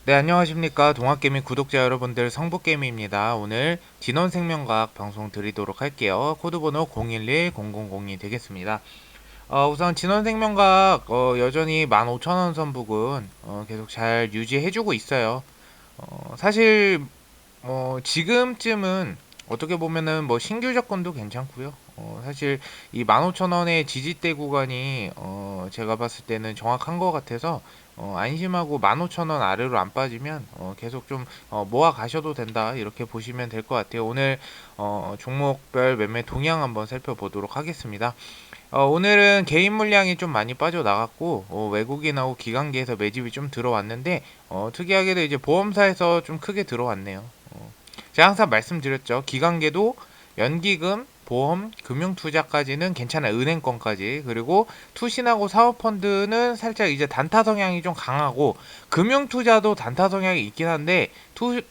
네, 안녕하십니까. 동학개미 구독자 여러분들, 성북개미입니다. 오늘 진원생명과학 방송 드리도록 할게요. 코드번호 011-0002 되겠습니다. 우선 진원생명과학 여전히 15,000원 선 부근 계속 잘 유지해주고 있어요. 사실 지금쯤은 어떻게 보면은 뭐 신규 접근도 괜찮고요. 사실 이 15,000원의 지지대 구간이 제가 봤을 때는 정확한 것 같아서 안심하고 15,000원 아래로 안 빠지면 계속 좀 모아 가셔도 된다 이렇게 보시면 될 것 같아요. 오늘 종목별 매매 동향 한번 살펴보도록 하겠습니다. 오늘은 개인 물량이 좀 많이 빠져나갔고 외국인하고 기관계에서 매집이 좀 들어왔는데 특이하게도 이제 보험사에서 좀 크게 들어왔네요. 제가 항상 말씀드렸죠. 기관계도 연기금, 보험, 금융투자까지는 괜찮아요. 은행권까지. 그리고 투신하고 사업펀드는 살짝 이제 단타 성향이 좀 강하고 금융투자도 단타 성향이 있긴 한데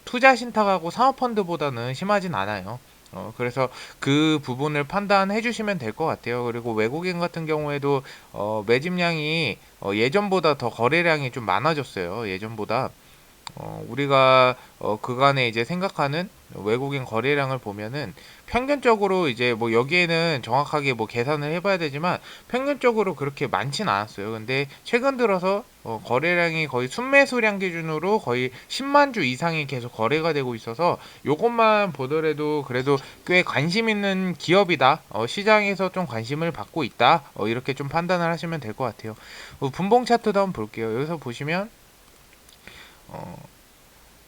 투자 신탁하고 사업펀드보다는 심하진 않아요. 그래서 그 부분을 판단해 주시면 될 것 같아요. 그리고 외국인 같은 경우에도 매집량이 예전보다 더 거래량이 좀 많아졌어요. 예전보다. 우리가 그간에 이제 생각하는 외국인 거래량을 보면은 평균적으로 이제 뭐 여기에는 정확하게 뭐 계산을 해봐야 되지만 평균적으로 그렇게 많진 않았어요. 근데 최근 들어서 거래량이 거의 순매수량 기준으로 거의 10만 주 이상이 계속 거래가 되고 있어서 요것만 보더라도 그래도 꽤 관심 있는 기업이다. 시장에서 좀 관심을 받고 있다. 이렇게 좀 판단을 하시면 될 것 같아요. 분봉 차트도 한번 볼게요. 여기서 보시면 어,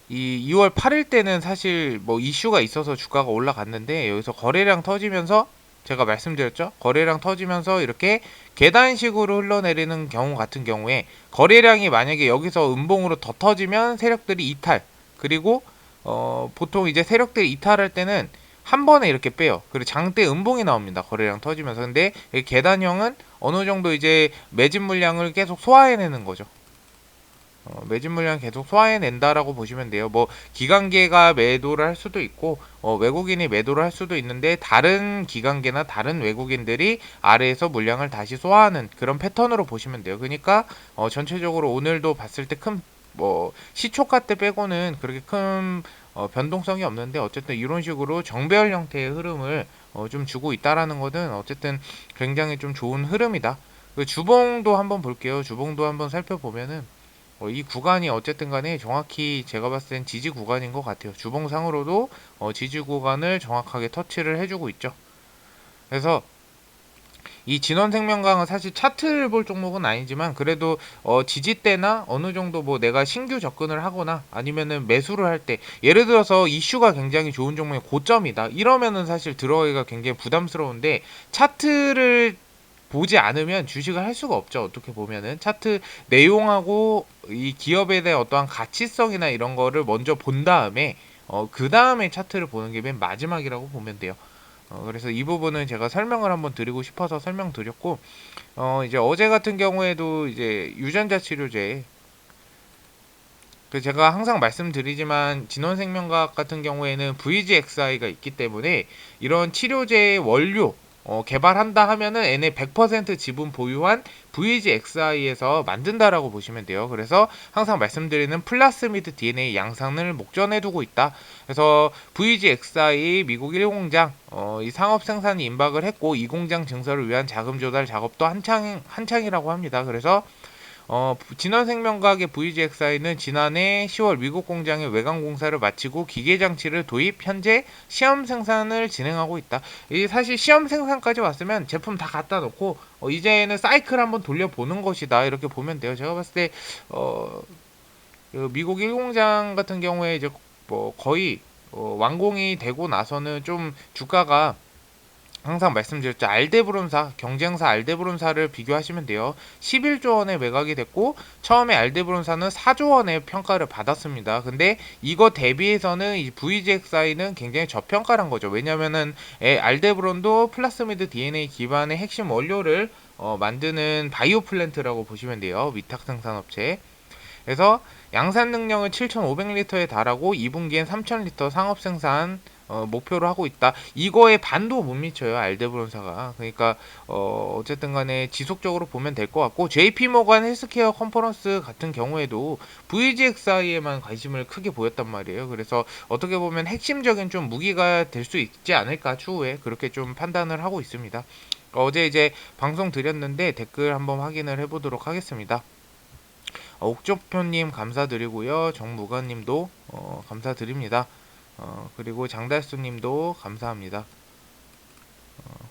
이 2월 8일 때는 사실 뭐 이슈가 있어서 주가가 올라갔는데 여기서 거래량 터지면서 제가 말씀드렸죠. 거래량 터지면서 이렇게 계단식으로 흘러내리는 경우 같은 경우에 거래량이 만약에 여기서 음봉으로 더 터지면 세력들이 이탈. 그리고 보통 이제 세력들이 이탈할 때는 한 번에 이렇게 빼요. 그리고 장대 음봉이 나옵니다. 거래량 터지면서. 근데 이 계단형은 어느 정도 이제 매집 물량을 계속 소화해내는 거죠. 매집 물량 계속 소화해낸다라고 보시면 돼요. 뭐 기관계가 매도를 할 수도 있고 외국인이 매도를 할 수도 있는데 다른 기관계나 다른 외국인들이 아래에서 물량을 다시 소화하는 그런 패턴으로 보시면 돼요. 그러니까 전체적으로 오늘도 봤을 때 큰 뭐 시초가 때 빼고는 그렇게 큰 변동성이 없는데 어쨌든 이런 식으로 정배열 형태의 흐름을 좀 주고 있다라는 것은 어쨌든 굉장히 좀 좋은 흐름이다. 그 주봉도 한번 볼게요. 주봉도 한번 살펴보면은 이 구간이 어쨌든 간에 정확히 제가 봤을 땐 지지 구간인 것 같아요. 주봉상으로도 지지 구간을 정확하게 터치를 해주고 있죠. 그래서 이 진원생명강은 사실 차트를 볼 종목은 아니지만 그래도 지지대나 어느 정도 뭐 내가 신규 접근을 하거나 아니면은 매수를 할 때 예를 들어서 이슈가 굉장히 좋은 종목이 고점이다 이러면은 사실 들어가기가 굉장히 부담스러운데 차트를 보지 않으면 주식을 할 수가 없죠. 어떻게 보면은 차트 내용하고 이 기업에 대한 어떠한 가치성이나 이런 거를 먼저 본 다음에 그 다음에 차트를 보는 게 맨 마지막이라고 보면 돼요. 그래서 이 부분은 제가 설명을 한번 드리고 싶어서 설명드렸고 이제 어제 같은 경우에도 이제 유전자 치료제 그 제가 항상 말씀드리지만 진원생명과학 같은 경우에는 VGXI가 있기 때문에 이런 치료제의 원료 개발한다 하면은 얘네 100% 지분 보유한 VGXI에서 만든다라고 보시면 돼요. 그래서 항상 말씀드리는 플라스미드 DNA 양산을 목전에 두고 있다. 그래서 VGXI 미국 1공장 이 상업 생산이 임박을 했고 이 공장 증설을 위한 자금 조달 작업도 한창이라고 합니다. 그래서 진원생명과학의 VGXI는 지난해 10월 미국 공장의 외관 공사를 마치고 기계 장치를 도입, 현재 시험 생산을 진행하고 있다. 이 사실 시험 생산까지 왔으면 제품 다 갖다 놓고 이제는 사이클 한번 돌려보는 것이다. 이렇게 보면 돼요. 제가 봤을 때 그 미국 1공장 같은 경우에 이제 뭐 거의 완공이 되고 나서는 좀 주가가 항상 말씀드렸죠. 알데브론사, 경쟁사 알데브론사를 비교하시면 돼요. 11조 원에 매각이 됐고 처음에 알데브론사는 4조 원의 평가를 받았습니다. 근데 이거 대비해서는 이 VGXI는 굉장히 저평가란 거죠. 왜냐면은 알데브론도 플라스미드 DNA 기반의 핵심 원료를 만드는 바이오 플랜트라고 보시면 돼요. 위탁 생산업체. 그래서 양산 능력은 7,500리터에 달하고 2분기엔 3,000리터 상업 생산 목표로 하고 있다. 이거에 반도 못 미쳐요. 알데브론사가. 그러니까 어쨌든 간에 지속적으로 보면 될 것 같고 JP 모간 헬스케어 컨퍼런스 같은 경우에도 VGXI에만 관심을 크게 보였단 말이에요. 그래서 어떻게 보면 핵심적인 좀 무기가 될 수 있지 않을까 추후에 그렇게 좀 판단을 하고 있습니다. 어제 이제 방송 드렸는데 댓글 한번 확인을 해보도록 하겠습니다. 옥조표님 감사드리고요. 정무관님도 감사드립니다. 그리고 장달수님도 감사합니다.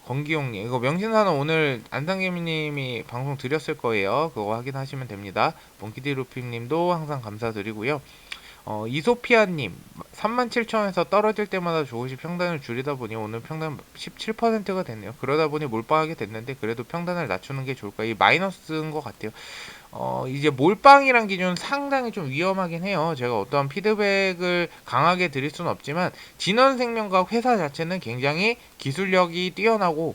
권기용님 이거 명신사는 오늘 안상개미님이 방송 드렸을 거예요. 그거 확인하시면 됩니다. 몽키디루피님도 항상 감사드리고요. 이소피아님 37,000원에서 떨어질 때마다 조금씩 평단을 줄이다 보니 오늘 평단 17%가 됐네요. 그러다 보니 몰빵하게 됐는데 그래도 평단을 낮추는 게 좋을까? 이 마이너스인 것 같아요. 이제 몰빵이란 기준은 상당히 좀 위험하긴 해요. 제가 어떠한 피드백을 강하게 드릴 수는 없지만 진원생명과학 회사 자체는 굉장히 기술력이 뛰어나고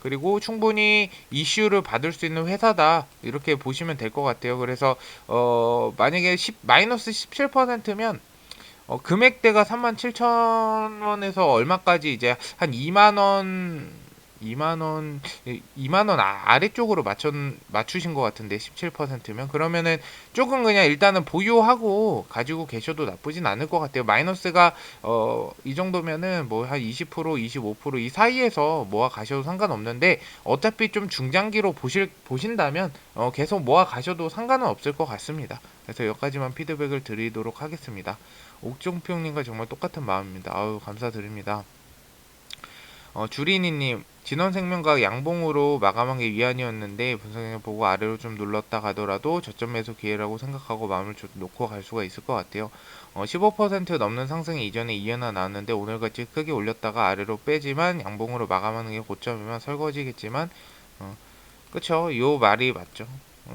그리고 충분히 이슈를 받을 수 있는 회사다 이렇게 보시면 될 것 같아요. 그래서 만약에 마이너스 17%면 금액대가 37,000원에서 얼마까지 이제 한 2만원 아래쪽으로 맞추신 것 같은데 17%면 그러면은 조금 그냥 일단은 보유하고 가지고 계셔도 나쁘진 않을 것 같아요. 마이너스가 이 정도면은 뭐 한 20% 25%이 사이에서 모아 가셔도 상관없는데 어차피 좀 중장기로 보신다면 계속 모아 가셔도 상관은 없을 것 같습니다. 그래서 여기까지만 피드백을 드리도록 하겠습니다. 옥종평님과 정말 똑같은 마음입니다. 아유 감사드립니다. 주리니님 진원생명과학 양봉으로 마감한 게 위안이었는데 분석을 보고 아래로 좀 눌렀다 가더라도 저점 매수 기회라고 생각하고 마음을 놓고 갈 수가 있을 것 같아요. 15% 넘는 상승이 이전에 2회나 나왔는데 오늘같이 크게 올렸다가 아래로 빼지만 양봉으로 마감하는 게 고점이면 설거지겠지만 그쵸 요 말이 맞죠.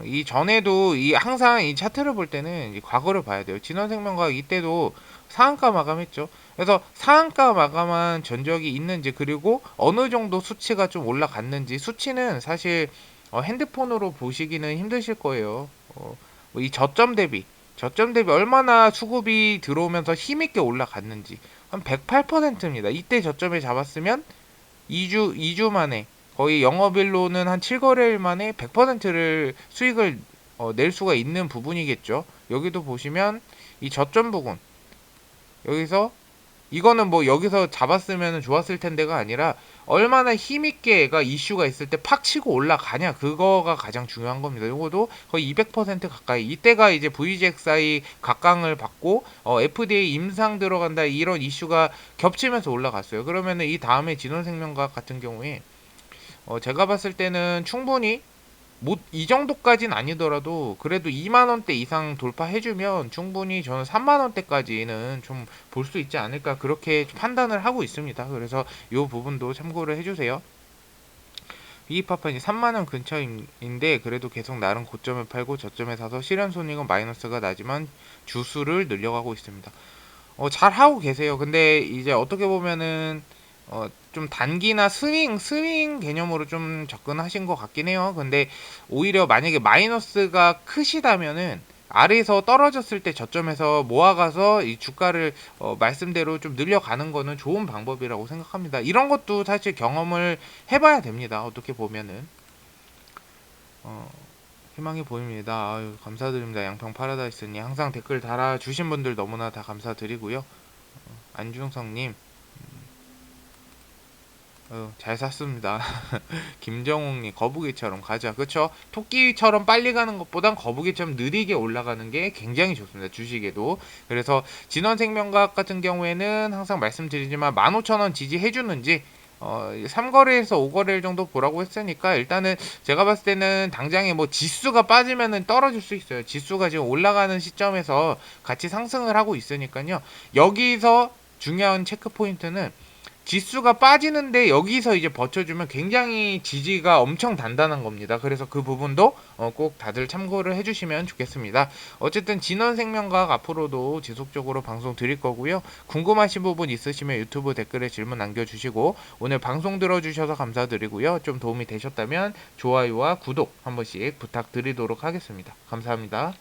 이 전에도 항상 이 차트를 볼 때는 과거를 봐야 돼요. 진원생명과학 이때도 상한가 마감했죠. 그래서 상한가 마감한 전적이 있는지 그리고 어느 정도 수치가 좀 올라갔는지 수치는 사실 핸드폰으로 보시기는 힘드실 거예요. 이 저점 대비 얼마나 수급이 들어오면서 힘있게 올라갔는지 한 108%입니다. 이때 저점에 잡았으면 2주 만에 거의 영업일로는 한 7거래일 만에 100%를 수익을 낼 수가 있는 부분이겠죠. 여기도 보시면 이 저점 부분 여기서 이거는 뭐 여기서 잡았으면 좋았을 텐데가 아니라 얼마나 힘있게 얘가 이슈가 있을 때 팍 치고 올라가냐 그거가 가장 중요한 겁니다. 이것도 거의 200% 가까이 이때가 이제 VGXI 각광을 받고 FDA 임상 들어간다 이런 이슈가 겹치면서 올라갔어요. 그러면은 이 다음에 진원생명과학 같은 경우에 제가 봤을 때는 충분히 이 정도까지는 아니더라도 그래도 2만원대 이상 돌파해주면 충분히 저는 3만원대까지는 좀 볼 수 있지 않을까 그렇게 판단을 하고 있습니다. 그래서 이 부분도 참고를 해주세요. 비입합판이 3만원 근처인데 그래도 계속 나름 고점에 팔고 저점에 사서 실현손익은 마이너스가 나지만 주수를 늘려가고 있습니다. 잘하고 계세요. 근데 이제 어떻게 보면은 좀 단기나 스윙 개념으로 좀 접근하신 것 같긴 해요. 근데 오히려 만약에 마이너스가 크시다면은 아래에서 떨어졌을 때 저점에서 모아가서 이 주가를 말씀대로 좀 늘려가는 거는 좋은 방법이라고 생각합니다. 이런 것도 사실 경험을 해봐야 됩니다. 어떻게 보면은 희망이 보입니다. 아유, 감사드립니다. 양평 파라다이스님 항상 댓글 달아주신 분들 너무나 다 감사드리고요. 안중성님 잘 샀습니다. 김정욱님 거북이처럼 가자. 그쵸? 토끼처럼 빨리 가는 것보단 거북이처럼 느리게 올라가는 게 굉장히 좋습니다. 주식에도. 그래서 진원생명과학 같은 경우에는 항상 말씀드리지만 15,000원 지지해주는지 3거래에서 5거래일 정도 보라고 했으니까 일단은 제가 봤을 때는 당장에 뭐 지수가 빠지면은 떨어질 수 있어요. 지수가 지금 올라가는 시점에서 같이 상승을 하고 있으니까요. 여기서 중요한 체크 포인트는 지수가 빠지는데 여기서 이제 버텨주면 굉장히 지지가 엄청 단단한 겁니다. 그래서 그 부분도 꼭 다들 참고를 해주시면 좋겠습니다. 어쨌든 진원생명과학 앞으로도 지속적으로 방송 드릴 거고요. 궁금하신 부분 있으시면 유튜브 댓글에 질문 남겨주시고 오늘 방송 들어주셔서 감사드리고요. 좀 도움이 되셨다면 좋아요와 구독 한 번씩 부탁드리도록 하겠습니다. 감사합니다.